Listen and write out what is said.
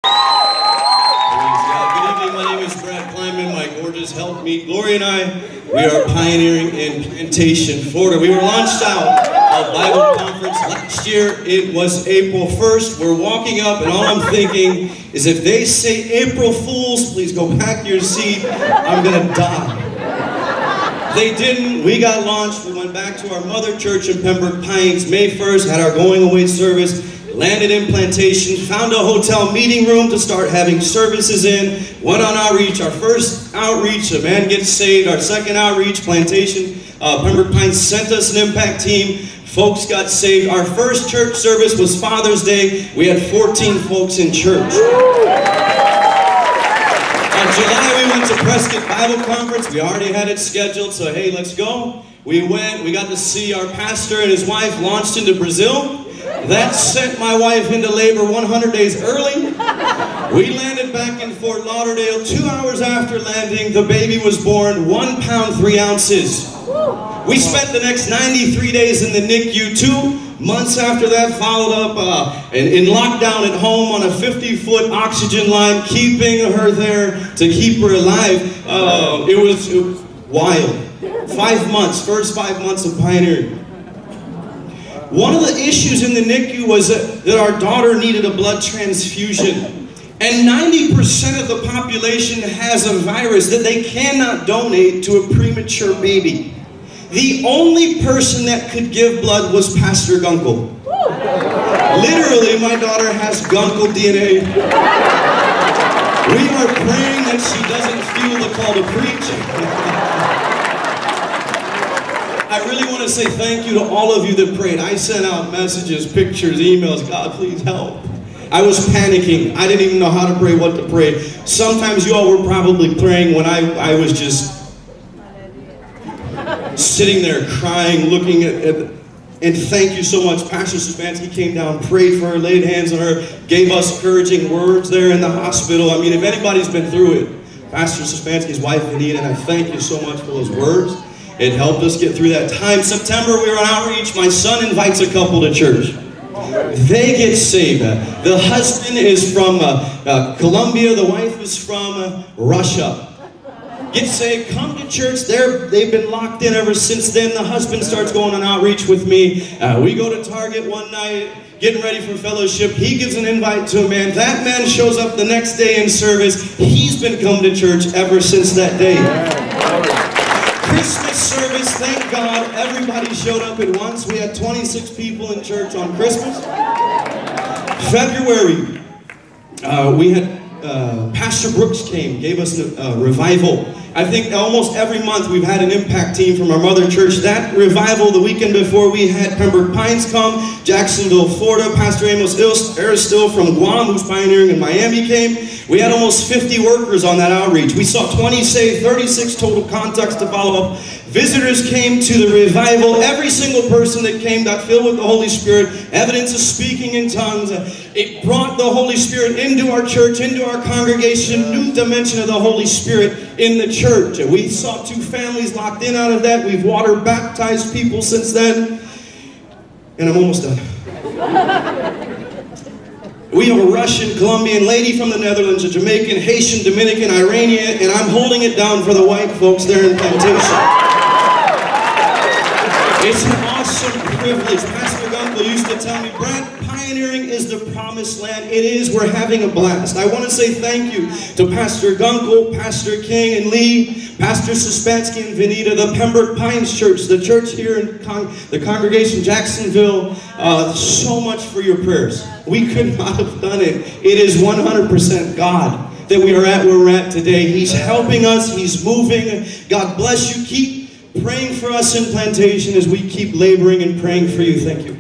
Good evening, my name is Pleimann, my gorgeous helpmeet. Gloria and I, we are pioneering in Plantation, Florida. We were launched out of Bible conference last year. It was April 1st. We're walking up and all I'm thinking is if they say April Fools, please go back to your seat. I'm gonna die. They didn't. We got launched. We went back to our mother church in Pembroke Pines. May 1st, had our going away service. Landed in Plantation, found a hotel meeting room to start having services in, went on outreach. Our first outreach, a man gets saved. Our second outreach, Plantation, Pembroke Pines sent us an impact team. Folks got saved. Our first church service was Father's Day. We had 14 folks in church. In July, we went to Prescott Bible Conference. We already had it scheduled, so hey, let's go. We went, we got to see our pastor and his wife launched into Brazil. That sent my wife into labor 100 days early. We landed back in Fort Lauderdale. 2 hours after landing, the baby was born, 1 pound, 3 ounces. We spent the next 93 days in the NICU. 2 months after that, followed up in lockdown at home on a 50-foot oxygen line, keeping her there to keep her alive. It was wild. 5 months, first 5 months of pioneering. One of the issues in the NICU was that our daughter needed a blood transfusion. And 90% of the population has a virus that they cannot donate to a premature baby. The only person that could give blood was Pastor Gunkel. Literally, my daughter has Gunkel DNA. We are praying that she doesn't feel the call to preach. I really want to say thank you to all of you that prayed. I sent out messages, pictures, emails. God, please help. I was panicking. I didn't even know how to pray, what to pray. Sometimes you all were probably praying when I was just sitting there crying, looking at and thank you so much. Pastor Stefanski came down, prayed for her, laid hands on her, gave us encouraging words there in the hospital. I mean, if anybody's been through it, Pastor Stefanski's wife, Anita, and I thank you so much for those words. It helped us get through that time. September, we were on outreach. My son invites a couple to church. They get saved. The husband is from Colombia. The wife is from Russia. Get saved, come to church. They've been locked in ever since then. The husband starts going on outreach with me. We go to Target one night, getting ready for fellowship. He gives an invite to a man. That man shows up the next day in service. He's been coming to church ever since that day. Christmas service, thank God, everybody showed up at once. We had 26 people in church on Christmas. February, we had Pastor Brooks came, gave us a revival. I think almost every month we've had an impact team from our mother church. That revival, the weekend before, we had Pembroke Pines come, Jacksonville, Florida. Pastor Amos Aristill from Guam, who's pioneering in Miami, came. We had almost 50 workers on that outreach. We saw 20 saved, 36 total contacts to follow up. Visitors came to the revival. Every single person that came got filled with the Holy Spirit. Evidence of speaking in tongues. It brought the Holy Spirit into our church, into our congregation. New dimension of the Holy Spirit in the church. We saw 2 families locked in out of that. We've water baptized people since then. And I'm almost done. We have a Russian, Colombian, lady from the Netherlands, a Jamaican, Haitian, Dominican, Iranian, and I'm holding it down for the white folks there in Plantation. It's an awesome privilege. Pastor Gunkel used to tell me, Brad, pioneering is the promised land. It is. We're having a blast. I want to say thank you to Pastor Gunkel, Pastor King and Lee, Pastor Suspansky and Venita, the Pembroke Pines Church, the church here in the congregation Jacksonville. So much for your prayers. We could not have done it. It is 100% God that we are at where we're at today. He's helping us. He's moving. God bless you. Keep praying for us in Plantation as we keep laboring and praying for you. Thank you.